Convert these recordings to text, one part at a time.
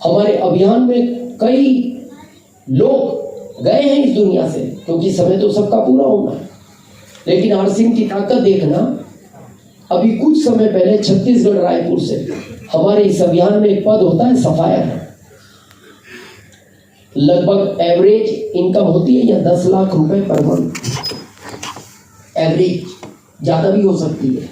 हमारे अभियान में कई लोग गए हैं इस दुनिया से, क्योंकि समय तो सबका पूरा होना है। लेकिन आरसीएम की ताकत देखना, अभी कुछ समय पहले छत्तीसगढ़ रायपुर से हमारे इस अभियान में एक पद होता है सफायर। लगभग एवरेज इनकम होती है या 10 लाख रुपए पर मंथ, एवरेज, ज्यादा भी हो सकती है।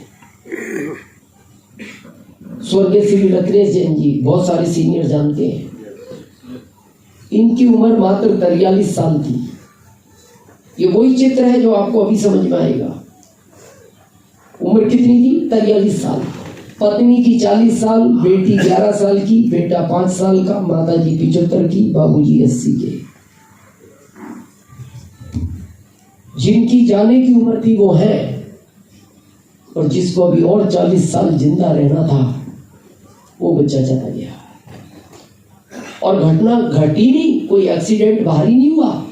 स्वर्गीय श्री रत्नेश जैन जी, बहुत सारे सीनियर जानते हैं, इनकी उम्र मात्र 43 साल थी। ये वही चित्र है जो आपको अभी समझ में आएगा। उम्र कितनी थी? 43 साल। पत्नी की 40 साल, बेटी 11 साल की, बेटा 5 साल का, माता जी 75 की, बाबूजी 80 के। जिनकी जाने की उम्र थी वो है, और जिसको अभी और 40 साल जिंदा रहना था वो बच्चा चला गया। और घटना घटी नहीं, कोई एक्सीडेंट भारी नहीं हुआ।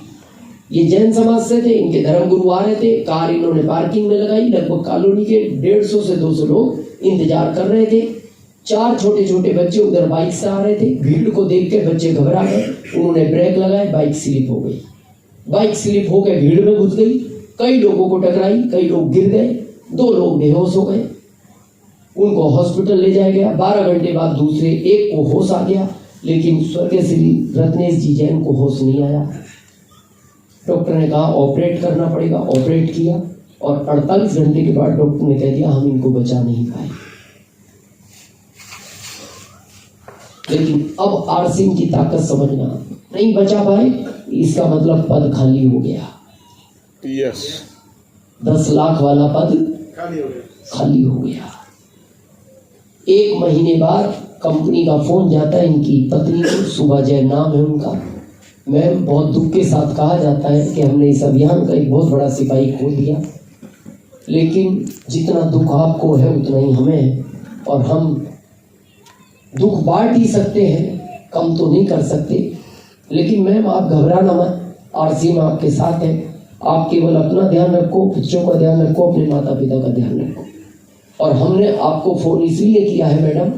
ये जैन समाज से थे, इनके धर्म गुरु आ रहे थे, कार इन्होंने पार्किंग में लगाई। लगभग कॉलोनी के 150 से 200 लोग इंतजार कर रहे थे। 4 छोटे छोटे बच्चे उधर बाइक से आ रहे थे। भीड़ को देख के बच्चे घबरा गए, उन्होंने ब्रेक लगाए, बाइक स्लिप हो गई। बाइक स्लिप होकर भीड़ में घुस गई, कई लोगों को टकराई, कई लोग गिर गए, 2 लोग बेहोश हो गए। उनको हॉस्पिटल ले जाया गया। 12 घंटे बाद दूसरे एक को होश आ गया, लेकिन स्वर्गीय श्री रत्नेश जी जैन को होश नहीं आया। डॉक्टर ने कहा ऑपरेट करना पड़ेगा, ऑपरेट किया, और 48 घंटे के बाद डॉक्टर ने कह दिया हम इनको बचा नहीं पाए। लेकिन अब आरसीएम की ताकत समझना, नहीं बचा पाए इसका मतलब पद खाली हो गया। यस, 10 लाख वाला पद खाली हो गया। 1 महीने बाद कंपनी का फोन जाता है इनकी पत्नी को, सुबह जैन नाम है उनका। मैम, बहुत दुख के साथ कहा जाता है कि हमने इस अभियान का एक बहुत बड़ा सिपाही खो दिया, लेकिन जितना दुख आपको है उतना ही हमें है, और हम दुख बांट ही सकते हैं, कम तो नहीं कर सकते। लेकिन मैम आप घबराना मत, आरसीएम आपके साथ है। आप केवल अपना ध्यान रखो, बच्चों का ध्यान रखो, अपने माता पिता का ध्यान रखो। और हमने आपको फोन इसलिए किया है मैडम,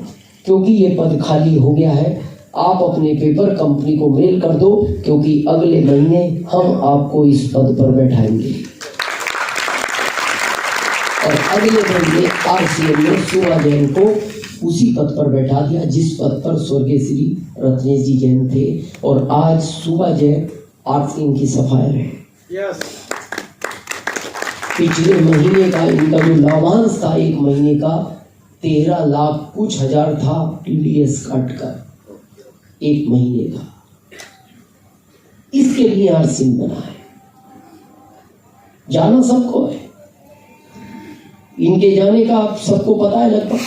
क्योंकि ये पद खाली हो गया है। आप अपने पेपर कंपनी को मेल कर दो, क्योंकि अगले महीने हम आपको इस पद पर बैठाएंगे। और अगले महीने आरसीएम ने सुबा जैन को उसी पद पर बैठा दिया जिस पद पर स्वर्गीय श्री रत्नेश जी जैन थे। और आज सुबा जैन आरसीएम की सफायर है। पिछले महीने का इनका जो लाभांश था 1 महीने का 13 लाख कुछ हजार था, टीडीएस काट कर 1 महीने का। इसके लिए आरसीएम बना है, जाना सबको है। इनके जाने का आप सबको पता है लगभग।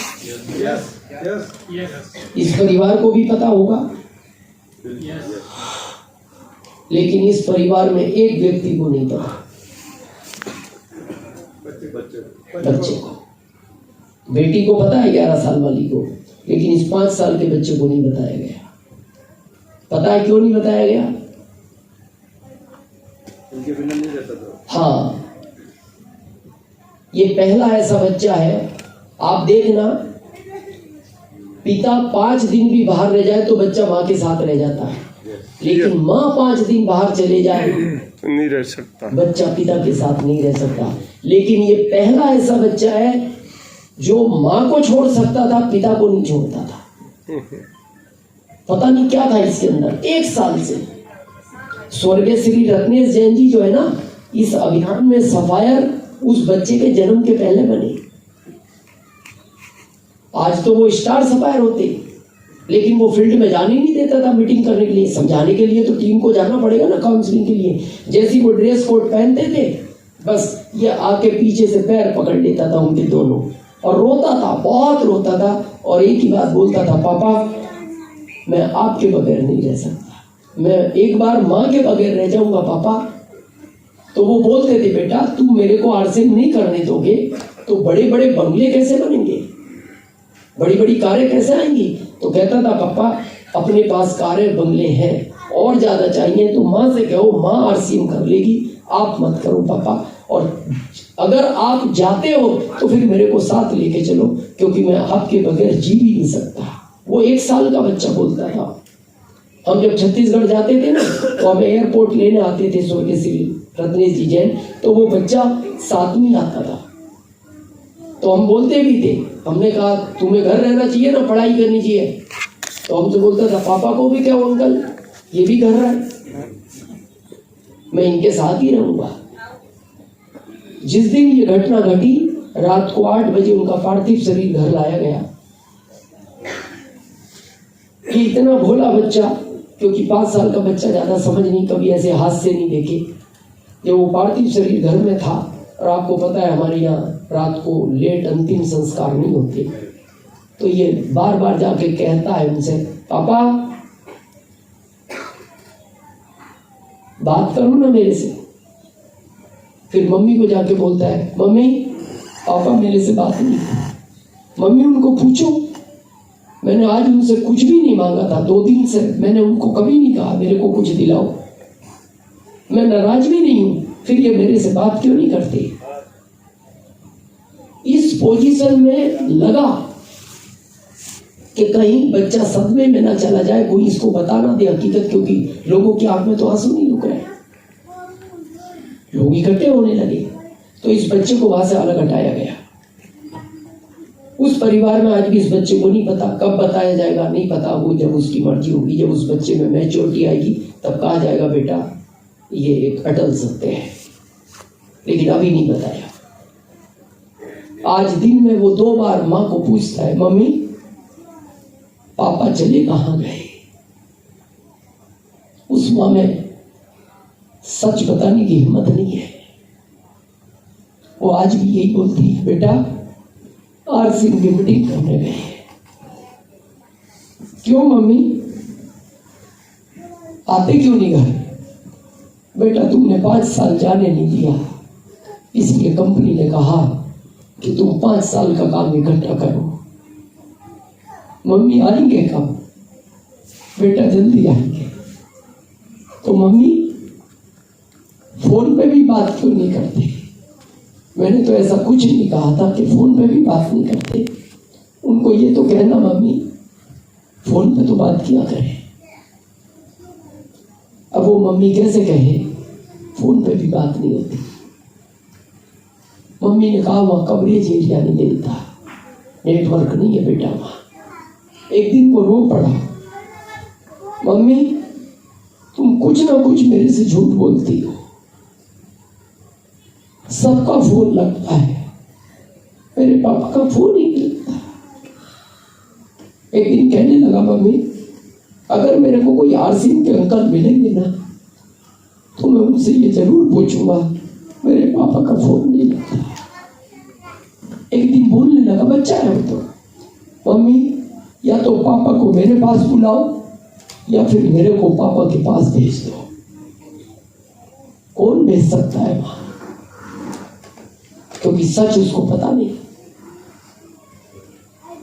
इस परिवार को भी पता होगा। लेकिन इस परिवार में एक व्यक्ति को नहीं पता, बच्चे को। बेटी को पता है 11 साल वाली को, लेकिन इस 5 साल के बच्चे को नहीं बताया गया। पता है क्यों नहीं बताया गया? उनके बिना नहीं रहता था। हाँ, ये पहला ऐसा बच्चा है। आप देखना, पिता 5 दिन भी बाहर रह जाए तो बच्चा माँ के साथ रह जाता है, लेकिन माँ 5 दिन बाहर चले जाए नहीं रह सकता, बच्चा पिता के साथ नहीं रह सकता। लेकिन ये पहला ऐसा बच्चा है जो माँ को छोड़ सकता था, पिता को नहीं छोड़ता था। पता नहीं क्या था इसके अंदर। 1 साल से स्वर्गीय श्री रत्नेश जैन जी जो है ना, इस अभियान में सफायर उस बच्चे के जन्म के पहले बने। आज तो वो स्टार सफायर होते, लेकिन वो फील्ड में जाने नहीं देता था मीटिंग करने के लिए। समझाने के लिए तो टीम को जाना पड़ेगा ना, काउंसलिंग के लिए। जैसे वो ड्रेस कोड पहनते थे, बस ये आके पीछे से पैर पकड़ लेता था उनके दोनों, और रोता था, बहुत रोता था, और एक ही बात बोलता था, पापा मैं आपके बगैर नहीं रह सकता, मैं एक बार माँ के बगैर रह जाऊंगा पापा। तो वो बोलते थे, बेटा तुम मेरे को आरसीएम नहीं करने दोगे तो बड़े बड़े बंगले कैसे बनेंगे, बड़ी बड़ी कारें कैसे आएंगी? तो कहता था, पापा अपने पास कारें बंगले हैं, और ज्यादा चाहिए तो माँ से कहो, माँ आरसीएम कर लेगी, आप मत करो पापा। और अगर आप जाते हो तो फिर मेरे को साथ लेके चलो, क्योंकि मैं आपके बगैर जी भी नहीं सकता। वो 1 साल का बच्चा बोलता था। हम जब छत्तीसगढ़ जाते थे ना तो हमें एयरपोर्ट लेने आते थे स्वर्गीय श्री रत्नेश जी जैन, तो वो बच्चा 7वीं आता था। तो हम बोलते भी थे, हमने कहा तुम्हें घर रहना चाहिए ना, पढ़ाई करनी चाहिए। तो हमसे बोलता था पापा को भी क्या अंकल, ये भी घर है, मैं इनके साथ ही रहूंगा। जिस दिन ये घटना घटी, रात को 8 बजे उनका पार्थिव शरीर घर लाया गया। ये इतना भोला बच्चा, क्योंकि 5 साल का बच्चा ज्यादा समझ नहीं, कभी ऐसे हादसे नहीं देखे। जब वो पार्थिव शरीर घर में था, और आपको पता है हमारे यहाँ रात को लेट अंतिम संस्कार नहीं होते, तो ये बार बार जाके कहता है उनसे, पापा बात करो ना मेरे से। फिर मम्मी को जाके बोलता है, मम्मी पापा मेरे से बात नहीं की। मम्मी उनको पूछो, मैंने आज उनसे कुछ भी नहीं मांगा था, 2 दिन से मैंने उनको कभी नहीं कहा मेरे को कुछ दिलाओ, मैं नाराज भी नहीं हूं, फिर ये मेरे से बात क्यों नहीं करते। इस पोजीशन में लगा कि कहीं बच्चा सदमे में ना चला जाए, कोई इसको बता ना दे हकीकत, क्योंकि लोगों की आंख में तो आंसू नहीं रुक रहे, लोग इकट्ठे होने लगे। तो इस बच्चे को वहां से अलग हटाया गया। उस परिवार में आज भी इस बच्चे को नहीं पता, कब बताया जाएगा नहीं पता, वो जब उसकी मर्जी होगी, जब उस बच्चे में मैच्योरिटी आएगी तब कहा जाएगा बेटा ये एक अटल सत्य है, लेकिन अभी नहीं बताया। आज दिन में वो 2 बार माँ को पूछता है, मम्मी पापा चले कहाँ गए। उस माँ में सच बताने की हिम्मत नहीं है, वो आज भी यही बोलती है, बेटा आरसी की मीटिंग करने गए। क्यों मम्मी, आते क्यों नहीं घर। बेटा तुमने 5 साल जाने नहीं दिया, इसलिए कंपनी ने कहा कि तुम 5 साल का काम इकट्ठा करो। मम्मी आएंगे कब। बेटा जल्दी आएंगे। तो मम्मी फोन पे भी बात क्यों नहीं करते। मैंने तो ऐसा कुछ नहीं कहा था कि फोन पे भी बात नहीं करते। उनको ये तो कहना मम्मी फोन पे तो बात किया करें। अब वो मम्मी कैसे कहे फोन पे भी बात नहीं होती। मम्मी ने कहा वहां कवरेज एरिया नहीं मिलता, नेटवर्क नहीं है बेटा वहां। एक दिन वो रो पड़ा, मम्मी तुम कुछ ना कुछ मेरे से झूठ बोलती हो, सबका फोन लगता है, मेरे पापा का फोन ही नहीं लगता। एक दिन कहने लगा, मम्मी अगर मेरे को कोई आरसीएम के अंकल मिलेंगे ना तो मैं उनसे ये जरूर पूछूंगा मेरे पापा का फोन नहीं लगता। एक दिन बोलने लगा, बच्चा है वो तो, मम्मी या तो पापा को मेरे पास बुलाओ या फिर मेरे को पापा के पास भेज दो। कौन भेज सकता है वहां, क्योंकि सच उसको पता नहीं।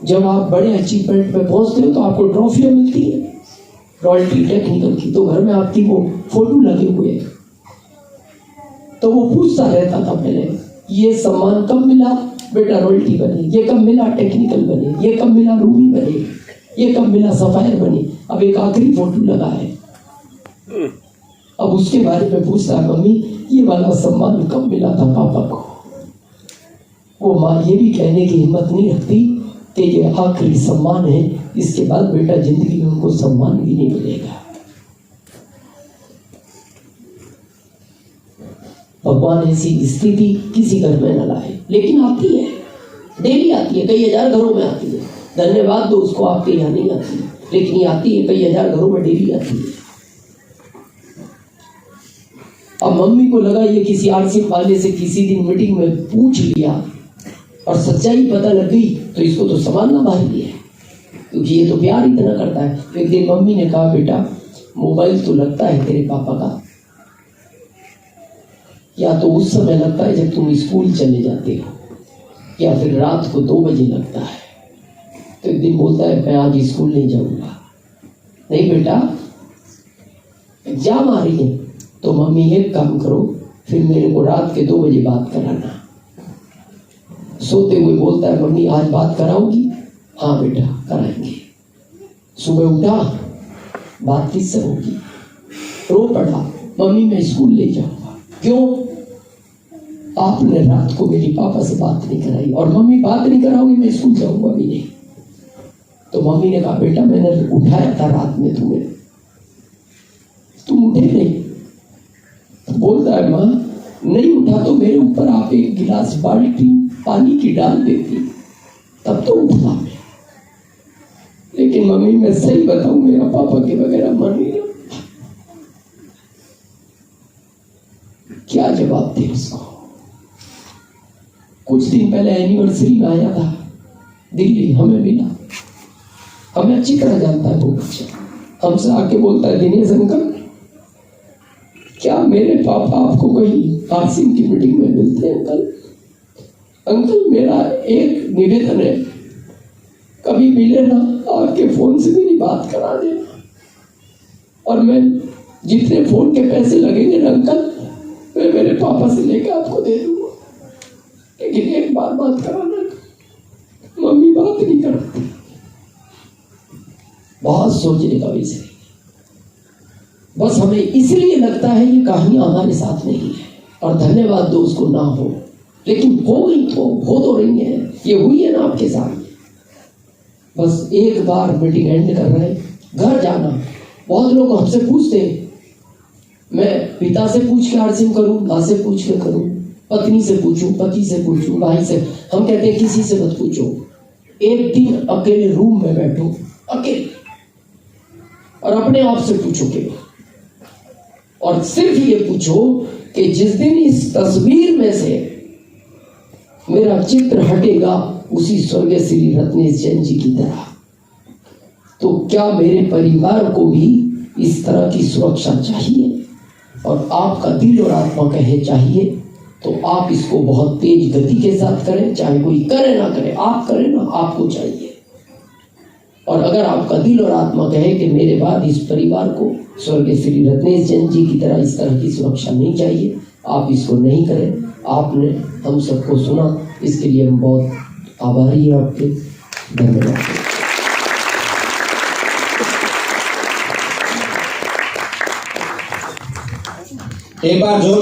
जब आप बड़े अचीवमेंट पे पहुंचते हो तो आपको ट्रॉफियां मिलती है रॉयल्टी टेक्निकल की, तो घर में आपकी वो फोटो लगे हुए, तो वो पूछता रहता था पहले ये सम्मान कब मिला बेटा, रॉयल्टी बने, ये कब मिला टेक्निकल बने, ये कब मिला रूबी बने, ये कब मिला सफायर बने। अब एक आखिरी फोटो लगा है, अब उसके बारे में पूछता है, मम्मी ये वाला सम्मान कब मिला था पापा को। वो माँ ये भी कहने की हिम्मत नहीं रखती कि ये आखिरी सम्मान है, इसके बाद बेटा जिंदगी में उनको सम्मान भी नहीं मिलेगा। भगवान ऐसी स्थिति किसी घर में न लाए, लेकिन आती है, डेली आती है, कई हजार घरों में आती है। धन्यवाद दो उसको, आपके यहाँ नहीं आती है, लेकिन ये आती है, कई हजार घरों में डेली आती है। अब मम्मी को लगा ये किसी आरसी वाले से किसी दिन मीटिंग में पूछ लिया और सच्चाई पता लग गई तो इसको तो संभालना भारी है, क्योंकि ये तो प्यार इतना करता है। तो एक दिन मम्मी ने कहा, बेटा मोबाइल तो लगता है तेरे पापा का, या तो उस समय लगता है जब तुम स्कूल चले जाते हो, या फिर रात को 2 बजे लगता है। तो एक दिन बोलता है मैं आज स्कूल नहीं जाऊंगा। नहीं बेटा एग्जाम आ रही है, तो मम्मी एक काम करो फिर मेरे को रात के 2 बजे बात कराना। सोते हुए बोलता है, मम्मी आज बात कराओगी। हाँ बेटा कराएंगे। सुबह उठा बात किससे होगी? रो पड़ा, मम्मी मैं स्कूल ले जाऊंगा। क्यों? आपने रात को मेरी पापा से बात नहीं कराई, और मम्मी बात नहीं कराओगी मैं स्कूल जाऊंगा भी नहीं। तो मम्मी ने कहा बेटा मैंने उठाया था रात में तुम्हें, तुम उठे नहीं। तो बोलता है माँ नहीं उठा तो मेरे ऊपर आप एक गिलास बाल्टी पानी की डाल देती, तब तो उठा मैं। लेकिन मम्मी मैं सही बताऊं मेरा पापा के बगैर मन नहीं लगता। क्या जवाब दे उसको? कुछ दिन पहले एनिवर्सरी में आया था दिल्ली, हमें मिला, हमें अच्छी तरह जानता है वो बच्चा। हमसे आके बोलता है दिनेश अंकल क्या मेरे पापा आपको कहीं आरसीएम की मीटिंग में मिलते हैं? अंकल मेरा एक निवेदन है, कभी मिले ना आपके फोन से मेरी बात करा देना, और मैं जितने फोन के पैसे लगेंगे ना अंकल मैं मेरे पापा से लेकर आपको दे दूंगा, लेकिन एक बार बात कराना। मम्मी बात नहीं करती। बहुत सोचने का विषय। बस हमें इसलिए लगता है ये कहानियां हमारे साथ नहीं है, और धन्यवाद दो उसको ना हो, लेकिन हो गई तो हो तो रही है, ये हुई है ना आपके साथ। बस एक बार मीटिंग एंड कर रहे हैं, घर जाना। बहुत लोग हमसे पूछते, मैं पिता से पूछ के आरसीएम करूं, माँ से पूछ के करूं, पत्नी से पूछूं, पति से पूछूं, भाई से। हम कहते हैं किसी से मत पूछो, एक दिन अकेले रूम में बैठो अकेले, और अपने आप से पूछो केवल, और सिर्फ ये पूछो कि जिस दिन इस तस्वीर में से मेरा चित्र हटेगा उसी स्वर्गीय श्री रत्नेश जैन जी की तरह, तो क्या मेरे परिवार को भी इस तरह की सुरक्षा चाहिए? और आपका दिल और आत्मा कहे चाहिए, तो आप इसको बहुत तेज गति के साथ करें, चाहे कोई करे ना करे, आप करें ना, आपको चाहिए। और अगर आपका दिल और आत्मा कहे कि मेरे बाद इस परिवार को स्वर्गीय श्री रत्नेश जैन जी की तरह इस तरह की सुरक्षा नहीं चाहिए, आप इसको नहीं करें। आपने हम सबको सुना, इसके लिए हम बहुत आभारी हैं आपके। धन्यवाद। एक बार जो